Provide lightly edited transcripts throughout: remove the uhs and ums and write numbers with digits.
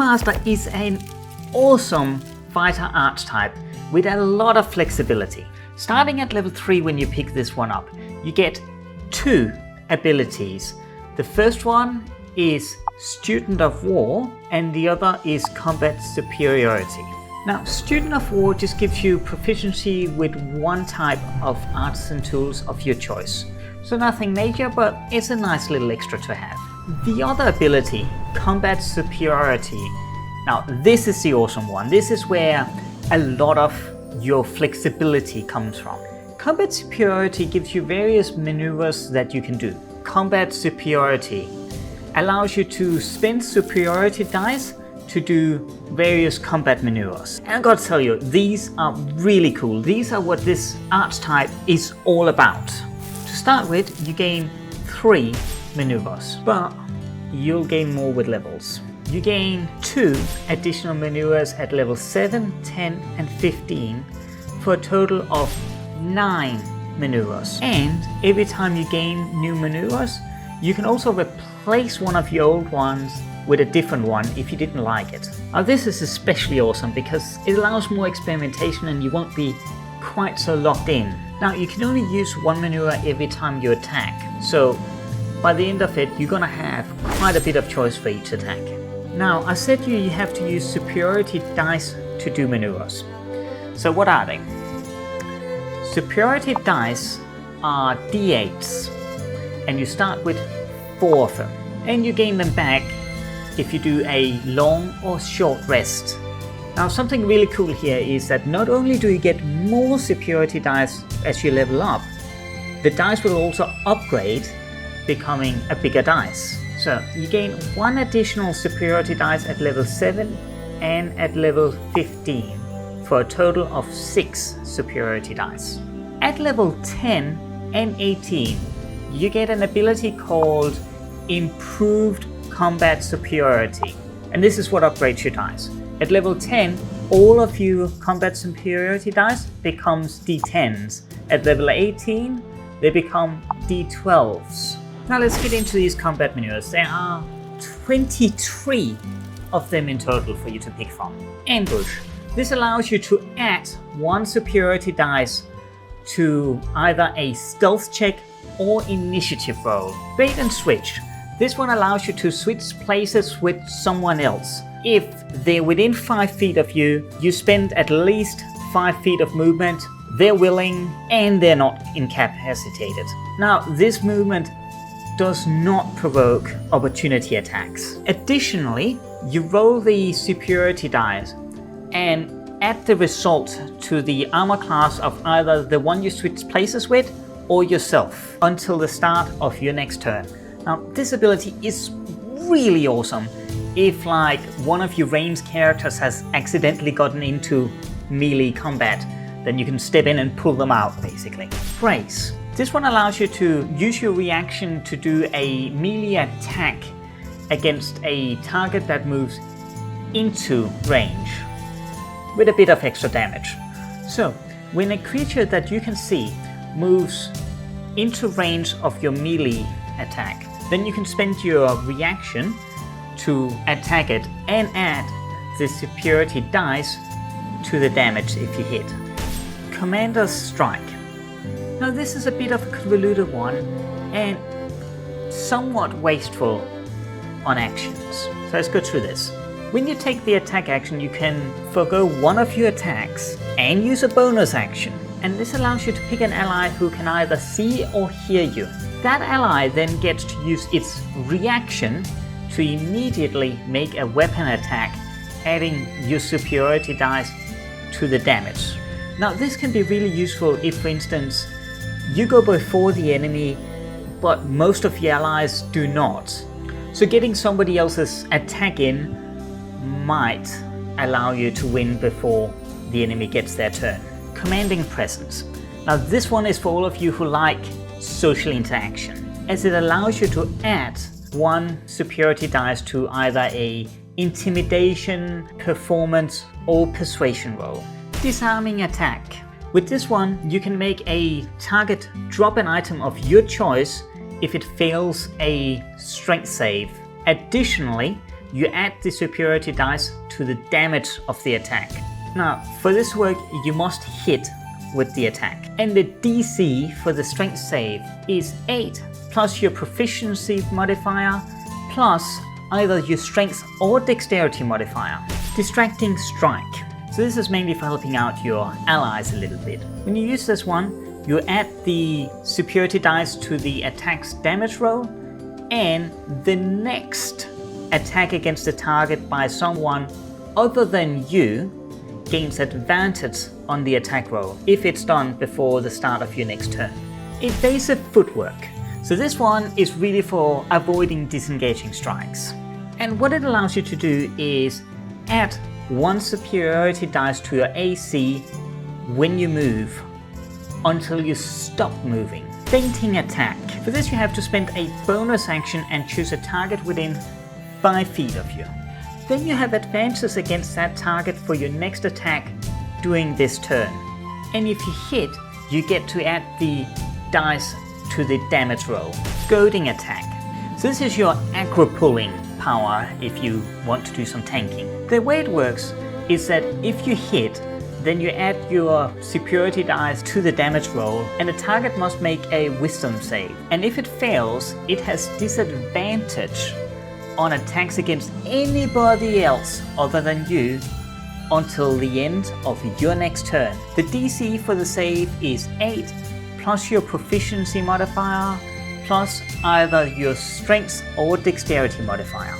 Master is an awesome fighter archetype with a lot of flexibility. Starting at level 3 when you pick this one up, you get 2 abilities. The first one is Student of War and the other is Combat Superiority. Now, Student of War just gives you proficiency with one type of artisan tools of your choice. So nothing major, but it's a nice little extra to have. The other ability, Combat Superiority. Now, this is the awesome one. This is where a lot of your flexibility comes from. Combat Superiority gives you various maneuvers that you can do. Combat Superiority allows you to spend superiority dice to do various combat maneuvers. And I gotta tell you, these are really cool. These are what this archetype is all about. To start with, you gain 3 maneuvers, but you'll gain more with levels. You gain 2 additional maneuvers at level 7, 10 and 15 for a total of 9 maneuvers. And every time you gain new maneuvers, you can also replace one of your old ones with a different one if you didn't like it. Now this is especially awesome because it allows more experimentation and you won't be quite so locked in. Now you can only use one maneuver every time you attack, so by the end of it you're gonna have quite a bit of choice for each attack. Now I said you have to use superiority dice to do maneuvers. So what are they? Superiority dice are D8s and you start with 4 of them and you gain them back if you do a long or short rest. Now something really cool here is that not only do you get more superiority dice as you level up, the dice will also upgrade, becoming a bigger dice. So you gain 1 additional superiority dice at level 7 and at level 15 for a total of 6 superiority dice. At level 10 and 18 you get an ability called Improved Combat Superiority, and this is what upgrades your dice. At level 10, all of your Combat Superiority dice becomes D10s. At level 18, they become D12s. Now let's get into these combat maneuvers. There are 23 of them in total for you to pick from. Ambush. This allows you to add 1 superiority dice to either a stealth check or initiative roll. Bait and switch. This one allows you to switch places with someone else. If they're within 5 feet of you, you spend at least 5 feet of movement, they're willing and they're not incapacitated. Now this movement does not provoke opportunity attacks. Additionally, you roll the superiority dice and add the result to the armor class of either the one you switch places with or yourself until the start of your next turn. Now this ability is really awesome if like one of your ranged characters has accidentally gotten into melee combat, then you can step in and pull them out basically. Brace. This one allows you to use your reaction to do a melee attack against a target that moves into range with a bit of extra damage. So when a creature that you can see moves into range of your melee attack, then you can spend your reaction to attack it and add the superiority dice to the damage if you hit. Commander's Strike. Now this is a bit of a convoluted one and somewhat wasteful on actions. So let's go through this. When you take the attack action, you can forgo one of your attacks and use a bonus action. And this allows you to pick an ally who can either see or hear you. That ally then gets to use its reaction to immediately make a weapon attack, adding your superiority dice to the damage. Now this can be really useful if, for instance, you go before the enemy, but most of your allies do not. So getting somebody else's attack in might allow you to win before the enemy gets their turn. Commanding Presence. Now this one is for all of you who like social interaction, as it allows you to add 1 superiority dice to either a intimidation, performance or persuasion roll. Disarming Attack. With this one you can make a target drop an item of your choice if it fails a strength save. Additionally, you add the superiority dice to the damage of the attack. Now, for this to work, you must hit with the attack. And the DC for the strength save is 8 plus your proficiency modifier plus either your strength or dexterity modifier. Distracting strike. So this is mainly for helping out your allies a little bit. When you use this one, you add the superiority dice to the attack's damage roll, and the next attack against the target by someone other than you gains advantage on the attack roll if it's done before the start of your next turn. Evasive footwork. So this one is really for avoiding disengaging strikes. And what it allows you to do is add 1 superiority dice to your AC when you move until you stop moving. Feinting attack. For this you have to spend a bonus action and choose a target within 5 feet of you. Then you have advances against that target for your next attack during this turn. And if you hit, you get to add the dice to the damage roll. Goading attack. So this is your aggro pulling power if you want to do some tanking. The way it works is that if you hit, then you add your superiority dice to the damage roll, and the target must make a wisdom save. And if it fails, it has disadvantage on attacks against anybody else other than you until the end of your next turn. The DC for the save is 8 plus your proficiency modifier plus either your strength or dexterity modifier.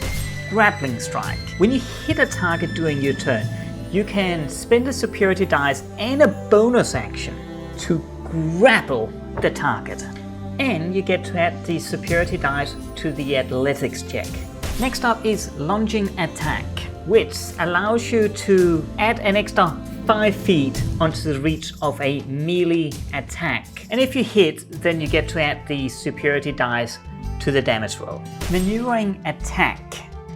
Grappling strike. When you hit a target during your turn, you can spend a superiority dice and a bonus action to grapple the target. And you get to add the superiority dice to the athletics check. Next up is lunging attack, which allows you to add an extra 5 feet onto the reach of a melee attack. And if you hit, then you get to add the superiority dice to the damage roll. Maneuvering attack.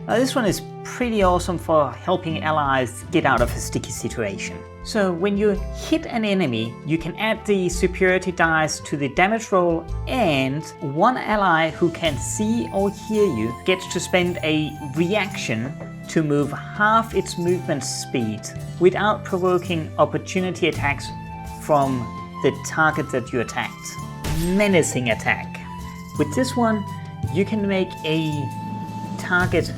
Now this one is pretty awesome for helping allies get out of a sticky situation. So when you hit an enemy, you can add the superiority dice to the damage roll, and one ally who can see or hear you gets to spend a reaction to move half its movement speed without provoking opportunity attacks from the target that you attacked. Menacing attack. With this one, you can make a target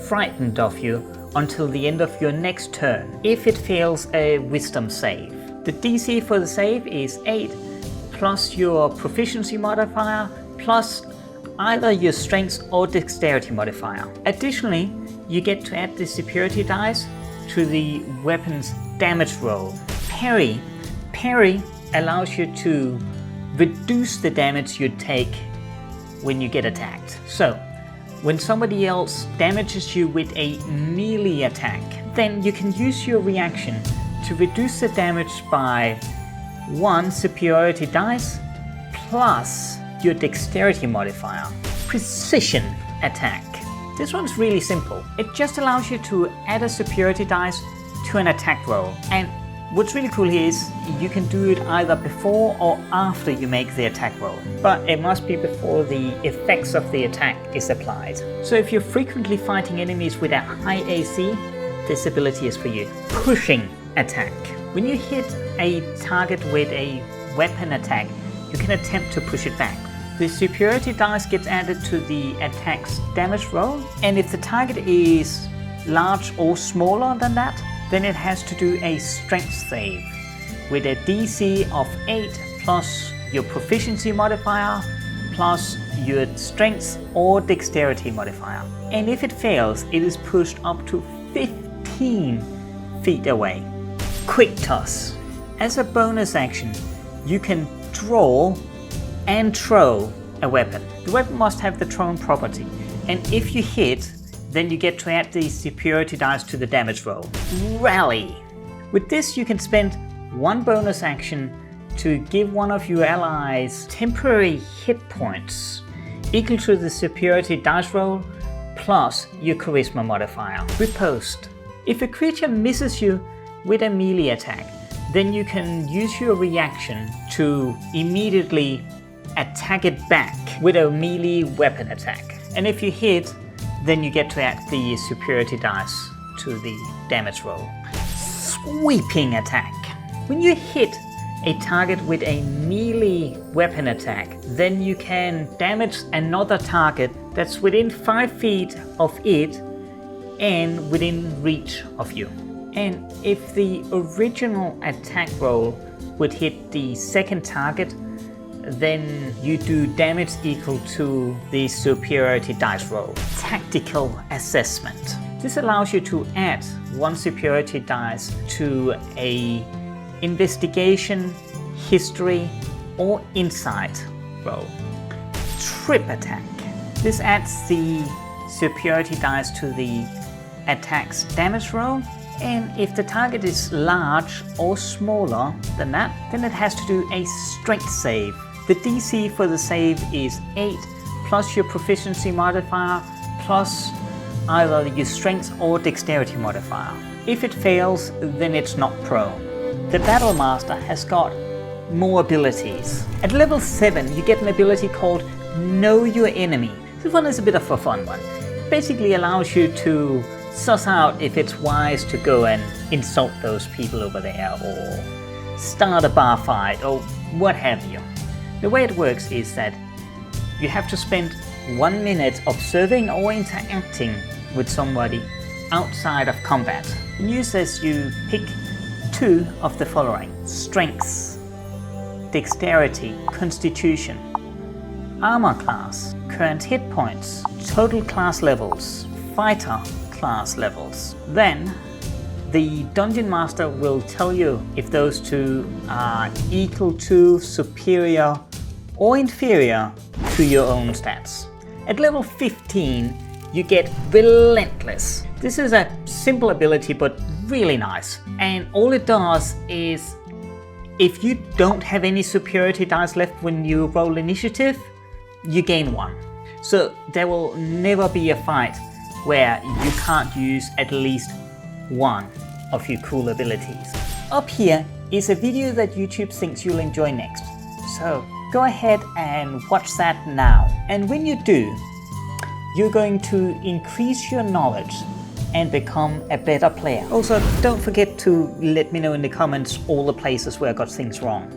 frightened of you until the end of your next turn if it fails a wisdom save. The DC for the save is 8 plus your proficiency modifier plus either your strength or dexterity modifier. Additionally, you get to add the superiority dice to the weapon's damage roll. Parry. Parry allows you to reduce the damage you take when you get attacked. So when somebody else damages you with a melee attack, then you can use your reaction to reduce the damage by 1 superiority dice plus your dexterity modifier. Precision attack. This one's really simple. It just allows you to add a superiority dice to an attack roll. And what's really cool here is you can do it either before or after you make the attack roll, but it must be before the effects of the attack is applied. So if you're frequently fighting enemies with a high AC, this ability is for you. Pushing attack. When you hit a target with a weapon attack, you can attempt to push it back. The superiority dice gets added to the attack's damage roll, and if the target is large or smaller than that, then it has to do a strength save with a DC of 8 plus your proficiency modifier plus your strength or dexterity modifier. And if it fails, it is pushed up to 15 feet away. Quick toss. As a bonus action, you can draw and throw a weapon. The weapon must have the thrown property, and if you hit, then you get to add the superiority dice to the damage roll. Rally. With this, you can spend 1 bonus action to give one of your allies temporary hit points equal to the superiority dice roll plus your charisma modifier. Riposte. If a creature misses you with a melee attack, then you can use your reaction to immediately attack it back with a melee weapon attack. And if you hit, then you get to add the superiority dice to the damage roll. Sweeping attack. When you hit a target with a melee weapon attack, then you can damage another target that's within 5 feet of it and within reach of you. And if the original attack roll would hit the second target, then you do damage equal to the superiority dice roll. Tactical assessment. This allows you to add 1 superiority dice to a investigation, history, or insight roll. Trip attack. This adds the superiority dice to the attack's damage roll, and if the target is large or smaller than that, then it has to do a strength save. The DC for the save is 8 plus your proficiency modifier plus either your strength or dexterity modifier. If it fails, then it's not prone. The Battle Master has got more abilities. At level 7 you get an ability called Know Your Enemy. This one is a bit of a fun one. It basically allows you to suss out if it's wise to go and insult those people over there or start a bar fight or what have you. The way it works is that you have to spend 1 minute observing or interacting with somebody outside of combat. And you says you pick 2 of the following: strengths, dexterity, constitution, armor class, current hit points, total class levels, fighter class levels. Then the Dungeon Master will tell you if those 2 are equal to, superior, or inferior to your own stats. At level 15, you get Relentless. This is a simple ability but really nice, and all it does is if you don't have any superiority dice left when you roll initiative, you gain 1. So there will never be a fight where you can't use at least 1 of your cool abilities. Up here is a video that YouTube thinks you'll enjoy next. So go ahead and watch that now. And when you do, you're going to increase your knowledge and become a better player. Also, don't forget to let me know in the comments all the places where I got things wrong.